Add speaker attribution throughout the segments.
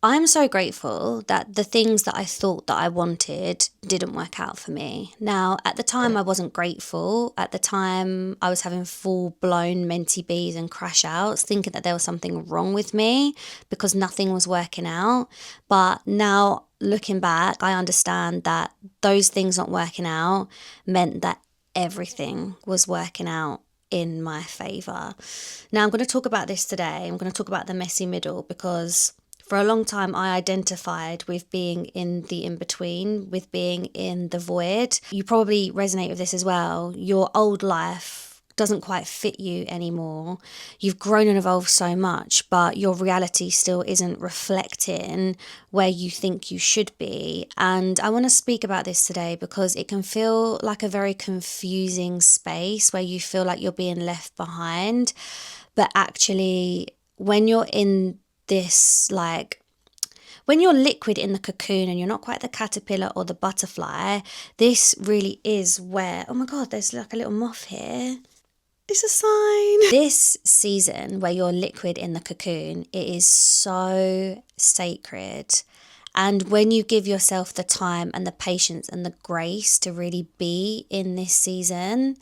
Speaker 1: I'm so grateful that the things that I thought that I wanted didn't work out for me. Now, at the time, I wasn't grateful. At the time, I was having full-blown mentee bees and crash outs, thinking that there was something wrong with me because nothing was working out. But now, looking back, I understand that those things not working out meant that everything was working out in my favor. Now, I'm going to talk about this today. I'm going to talk about the messy middle because for a long time, I identified with being in the in-between, with being in the void. You probably resonate with this as well. Your old life doesn't quite fit you anymore. You've grown and evolved so much, but your reality still isn't reflecting where you think you should be. And I want to speak about this today because it can feel like a very confusing space where you feel like you're being left behind. But actually, when you're in this, like, when you're liquid in the cocoon and you're not quite the caterpillar or the butterfly, this really is where, oh my God, there's like a little moth here. It's a sign. This season where you're liquid in the cocoon, it is so sacred. And when you give yourself the time and the patience and the grace to really be in this season,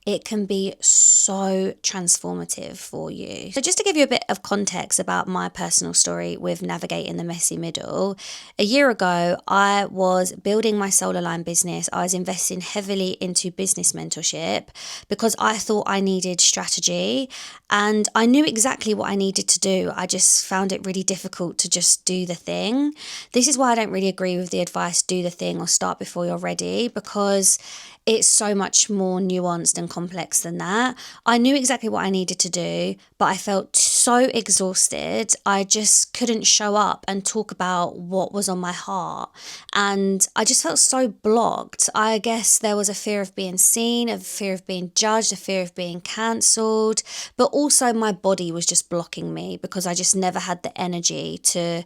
Speaker 1: it can be so transformative for you. So just to give you a bit of context about my personal story with navigating the messy middle, a year ago, I was building my solar line business. I was investing heavily into business mentorship because I thought I needed strategy and I knew exactly what I needed to do. I just found it really difficult to just do the thing. This is why I don't really agree with the advice, do the thing or start before you're ready, because it's so much more nuanced and complex than that. I knew exactly what I needed to do, but I felt so exhausted. I just couldn't show up and talk about what was on my heart. And I just felt so blocked. I guess there was a fear of being seen, a fear of being judged, a fear of being cancelled. But also my body was just blocking me because I just never had the energy to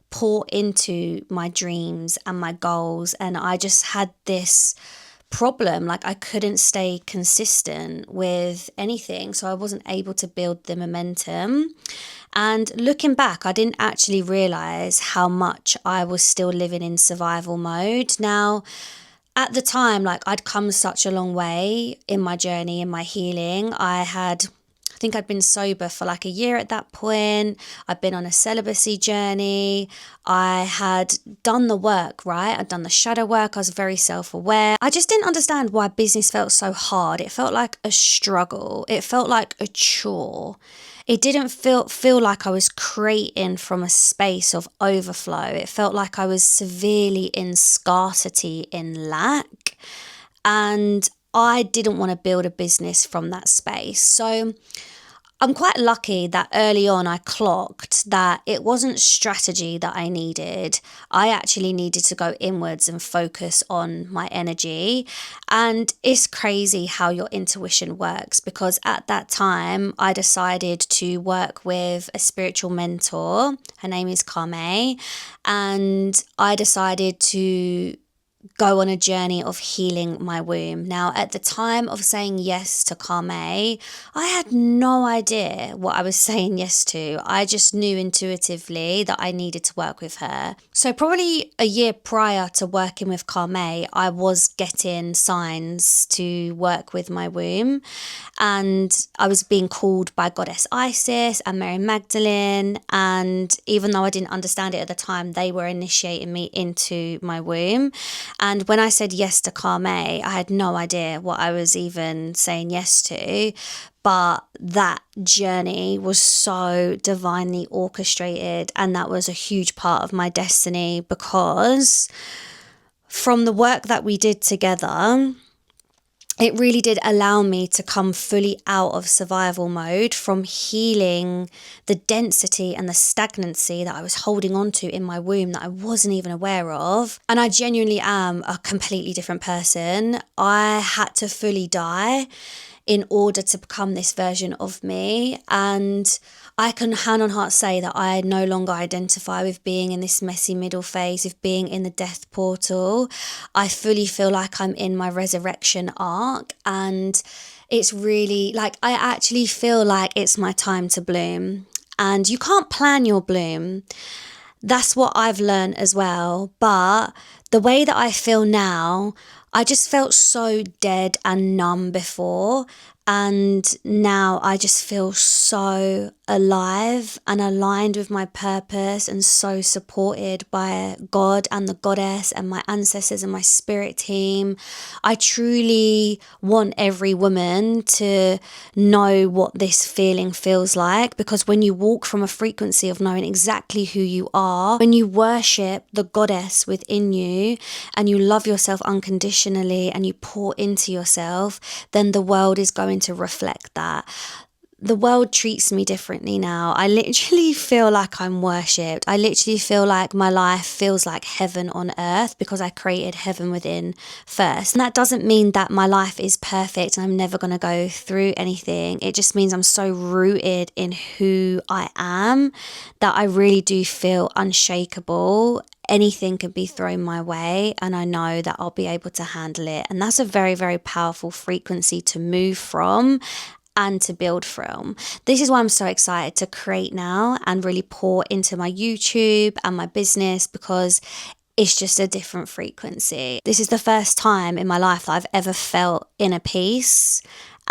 Speaker 1: pour into my dreams and my goals. And I just had this problem, like I couldn't stay consistent with anything, so I wasn't able to build the momentum. And looking back, I didn't actually realize how much I was still living in survival mode. Now, at the time, like, I'd come such a long way in my journey, in my healing. I think I'd been sober for like a year at that point. I'd been on a celibacy journey. I had done the work, right? I'd done the shadow work. I was very self-aware. I just didn't understand why business felt so hard. It felt like a struggle. It felt like a chore. It didn't feel like I was creating from a space of overflow. It felt like I was severely in scarcity, in lack. And I didn't want to build a business from that space. So I'm quite lucky that early on I clocked that it wasn't strategy that I needed. I actually needed to go inwards and focus on my energy. And it's crazy how your intuition works, because at that time I decided to work with a spiritual mentor. Her name is Carme. And I decided to go on a journey of healing my womb. Now, at the time of saying yes to Carme, I had no idea what I was saying yes to. I just knew intuitively that I needed to work with her. So probably a year prior to working with Carme, I was getting signs to work with my womb. And I was being called by Goddess Isis and Mary Magdalene. And even though I didn't understand it at the time, they were initiating me into my womb. And when I said yes to Carme, I had no idea what I was even saying yes to. But that journey was so divinely orchestrated. And that was a huge part of my destiny, because from the work that we did together, it really did allow me to come fully out of survival mode, from healing the density and the stagnancy that I was holding on to in my womb that I wasn't even aware of. And I genuinely am a completely different person. I had to fully die in order to become this version of me. And I can hand on heart say that I no longer identify with being in this messy middle phase, of being in the death portal. I fully feel like I'm in my resurrection arc, and it's really like, I actually feel like it's my time to bloom. And you can't plan your bloom. That's what I've learned as well. But the way that I feel now, I just felt so dead and numb before. And now I just feel so alive and aligned with my purpose and so supported by God and the goddess and my ancestors and my spirit team. I truly want every woman to know what this feeling feels like, because when you walk from a frequency of knowing exactly who you are, when you worship the goddess within you and you love yourself unconditionally and you pour into yourself, then the world is going to reflect that. The world treats me differently now. I literally feel like I'm worshipped. I literally feel like my life feels like heaven on earth because I created heaven within first. And that doesn't mean that my life is perfect and I'm never going to go through anything. It just means I'm so rooted in who I am that I really do feel unshakable. Anything can be thrown my way and I know that I'll be able to handle it. And that's a very, very powerful frequency to move from and to build from. This is why I'm so excited to create now and really pour into my YouTube and my business, because it's just a different frequency. This is the first time in my life that I've ever felt inner peace.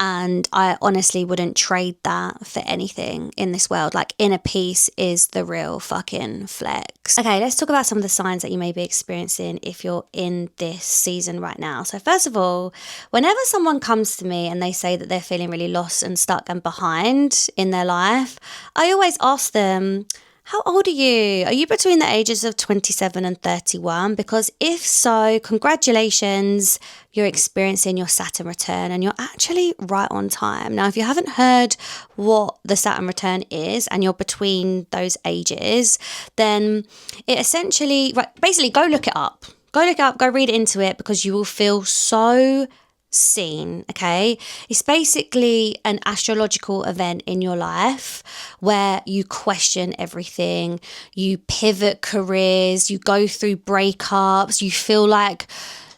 Speaker 1: And I honestly wouldn't trade that for anything in this world. Like, inner peace is the real fucking flex. Okay, let's talk about some of the signs that you may be experiencing if you're in this season right now. So first of all, whenever someone comes to me and they say that they're feeling really lost and stuck and behind in their life, I always ask them, how old are you? Are you between the ages of 27 and 31? Because if so, congratulations, you're experiencing your Saturn return and you're actually right on time. Now, if you haven't heard what the Saturn return is and you're between those ages, then it essentially, basically go look it up. Go look it up, go read into it, because you will feel so seen. Okay, it's basically an astrological event in your life where you question everything, you pivot careers, you go through breakups, you feel like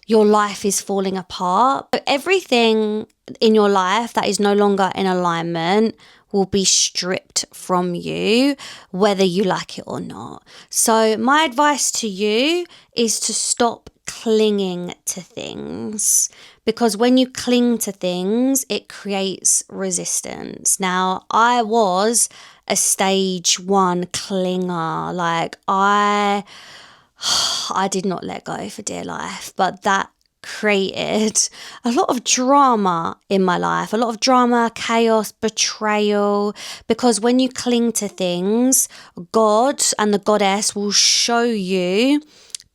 Speaker 1: your life is falling apart. Everything in your life that is no longer in alignment will be stripped from you, whether you like it or not. So my advice to you is to stop clinging to things, because when you cling to things, it creates resistance. Now, I was a stage 1 clinger. Like, I did not let go for dear life, but that created a lot of drama in my life, a lot of drama, chaos, betrayal, because when you cling to things, God and the goddess will show you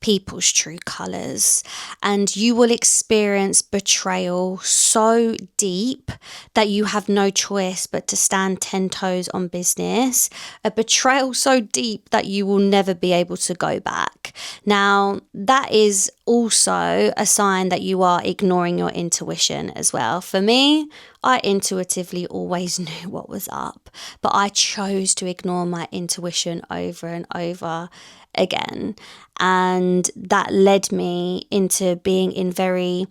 Speaker 1: people's true colors, and you will experience betrayal so deep that you have no choice but to stand 10 toes on business. A betrayal so deep that you will never be able to go back. Now, that is also a sign that you are ignoring your intuition as well. For me, I intuitively always knew what was up, but I chose to ignore my intuition over and over again. And that led me into being in very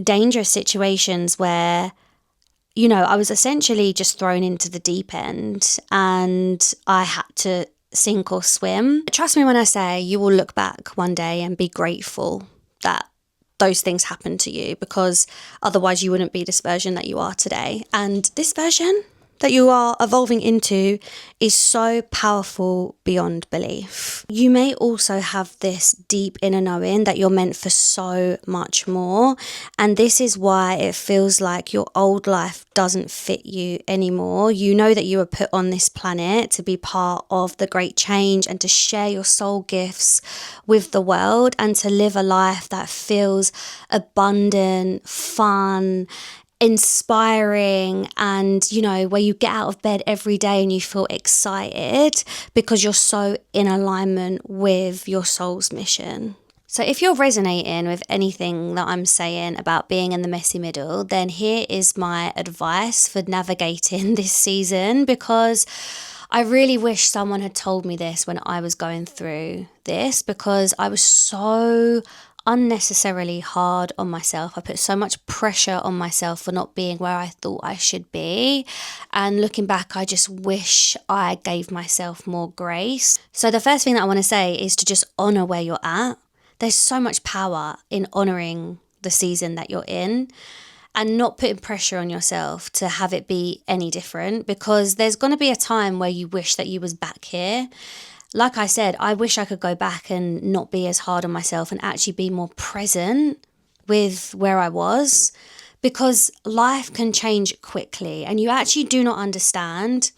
Speaker 1: dangerous situations where, you know, I was essentially just thrown into the deep end and I had to sink or swim. Trust me when I say you will look back one day and be grateful that those things happened to you, because otherwise you wouldn't be this version that you are today. And this version that you are evolving into is so powerful beyond belief. You may also have this deep inner knowing that you're meant for so much more, and this is why it feels like your old life doesn't fit you anymore. You know that you were put on this planet to be part of the great change and to share your soul gifts with the world and to live a life that feels abundant, fun, inspiring, and, you know, where you get out of bed every day and you feel excited because you're so in alignment with your soul's mission. So if you're resonating with anything that I'm saying about being in the messy middle, then here is my advice for navigating this season, because I really wish someone had told me this when I was going through this, because I was so unnecessarily hard on myself. I put so much pressure on myself for not being where I thought I should be. And looking back, I just wish I gave myself more grace. So the first thing that I want to say is to just honor where you're at. There's so much power in honoring the season that you're in and not putting pressure on yourself to have it be any different, because there's going to be a time where you wish that you was back here. Like I said, I wish I could go back and not be as hard on myself and actually be more present with where I was, because life can change quickly and you actually do not understand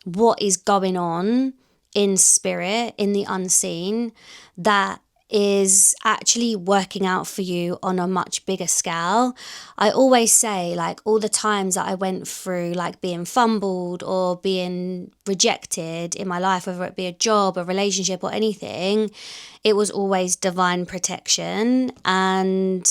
Speaker 1: what is going on in spirit, in the unseen, that is actually working out for you on a much bigger scale. I always say, like, all the times that I went through, like, being fumbled or being rejected in my life, whether it be a job, a relationship or anything, it was always divine protection. And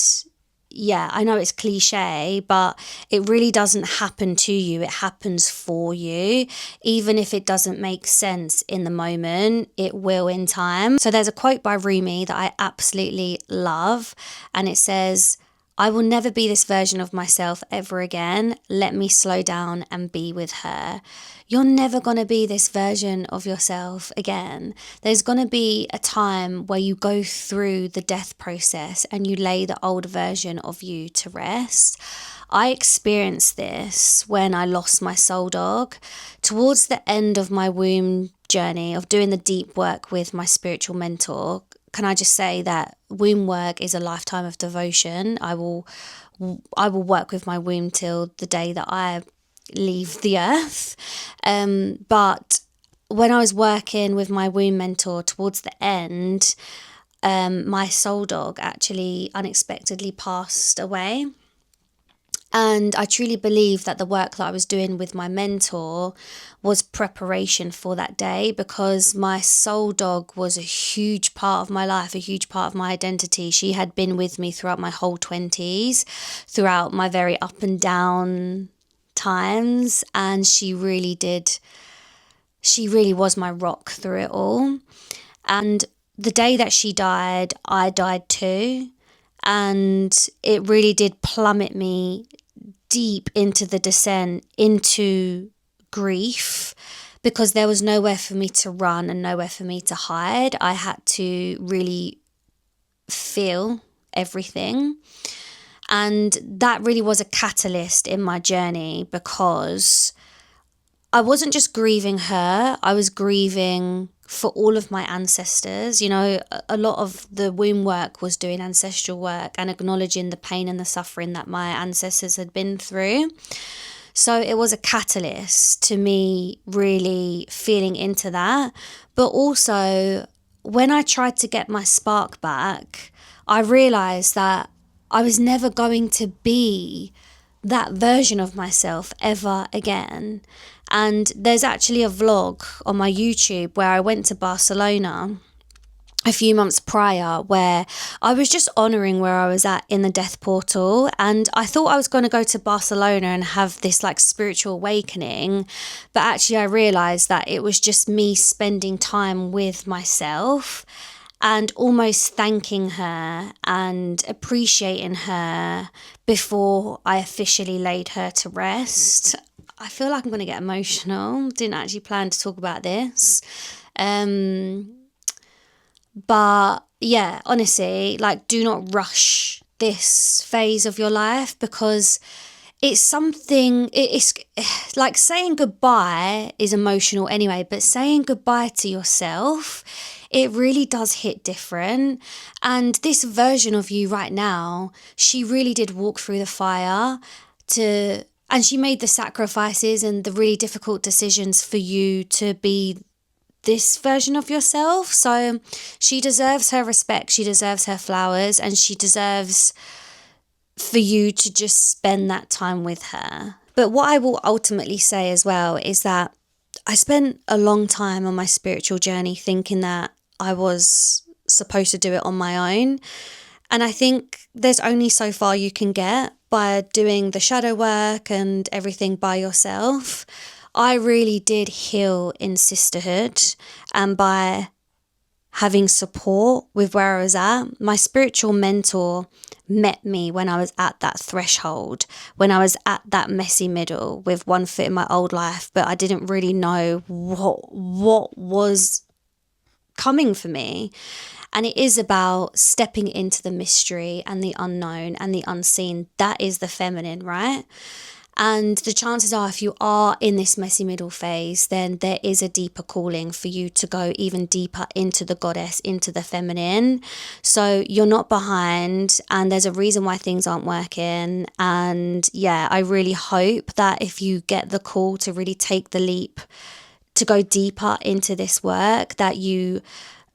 Speaker 1: yeah, I know it's cliche, but it really doesn't happen to you. It happens for you. Even if it doesn't make sense in the moment, it will in time. So there's a quote by Rumi that I absolutely love. And it says, "I will never be this version of myself ever again. Let me slow down and be with her." You're never going to be this version of yourself again. There's going to be a time where you go through the death process and you lay the old version of you to rest. I experienced this when I lost my soul dog. Towards the end of my womb journey of doing the deep work with my spiritual mentor, can I just say that womb work is a lifetime of devotion. I will work with my womb till the day that I leave the earth. But when I was working with my womb mentor towards the end, my soul dog actually unexpectedly passed away. And I truly believe that the work that I was doing with my mentor was preparation for that day, because my soul dog was a huge part of my life, a huge part of my identity. She had been with me throughout my whole 20s, throughout my very up and down times, and she really was my rock through it all. And the day that she died, I died too, and it really did plummet me deep into the descent into grief, because there was nowhere for me to run and nowhere for me to hide. I had to really feel everything. And that really was a catalyst in my journey, because I wasn't just grieving her, I was grieving for all of my ancestors. You know, a lot of the womb work was doing ancestral work and acknowledging the pain and the suffering that my ancestors had been through. So it was a catalyst to me really feeling into that. But also, when I tried to get my spark back, I realised that I was never going to be that version of myself ever again. And there's actually a vlog on my YouTube where I went to Barcelona a few months prior, where I was just honouring where I was at in the death portal. And I thought I was going to go to Barcelona and have this like spiritual awakening. But actually I realised that it was just me spending time with myself and almost thanking her and appreciating her before I officially laid her to rest. I feel like I'm going to get emotional. Didn't actually plan to talk about this. But yeah, honestly, like, do not rush this phase of your life, because it's something, it's like saying goodbye is emotional anyway, but saying goodbye to yourself, it really does hit different. And this version of you right now, she really did walk through the fire and she made the sacrifices and the really difficult decisions for you to be this version of yourself. So she deserves her respect, she deserves her flowers, and she deserves for you to just spend that time with her. But what I will ultimately say as well is that I spent a long time on my spiritual journey thinking that I was supposed to do it on my own. And I think there's only so far you can get by doing the shadow work and everything by yourself. I really did heal in sisterhood, and by having support with where I was at. My spiritual mentor met me when I was at that threshold, when I was at that messy middle with one foot in my old life, but I didn't really know what was coming for me. And it is about stepping into the mystery and the unknown and the unseen. That is the feminine, right? And the chances are, if you are in this messy middle phase, then there is a deeper calling for you to go even deeper into the goddess, into the feminine. So you're not behind, and there's a reason why things aren't working. And yeah, I really hope that if you get the call to really take the leap, to go deeper into this work, that you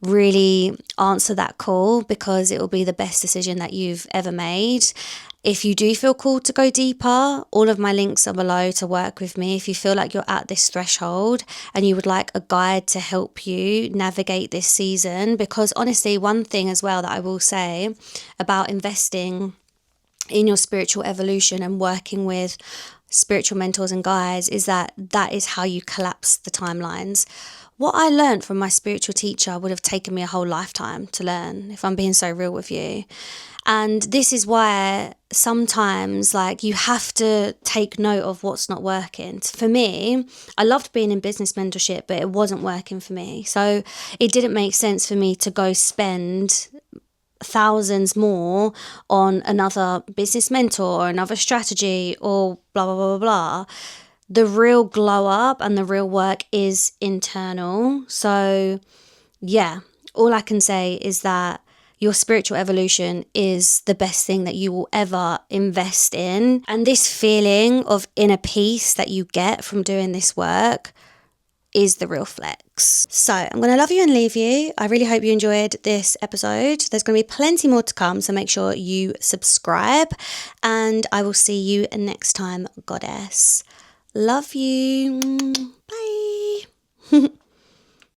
Speaker 1: really answer that call, because it will be the best decision that you've ever made. If you do feel called to go deeper, all of my links are below to work with me. If you feel like you're at this threshold and you would like a guide to help you navigate this season, because honestly, one thing as well that I will say about investing in your spiritual evolution and working with spiritual mentors and guides is that is how you collapse the timelines. What I learned from my spiritual teacher would have taken me a whole lifetime to learn, if I'm being so real with you. And this is why sometimes, like, you have to take note of what's not working. For me, I loved being in business mentorship, but it wasn't working for me. So it didn't make sense for me to go spend thousands more on another business mentor or another strategy or blah, blah, blah, blah, blah. The real glow up and the real work is internal. So yeah, all I can say is that your spiritual evolution is the best thing that you will ever invest in. And this feeling of inner peace that you get from doing this work is the real flex. So I'm going to love you and leave you. I really hope you enjoyed this episode. There's going to be plenty more to come, so make sure you subscribe, and I will see you next time, goddess. Love you. Bye.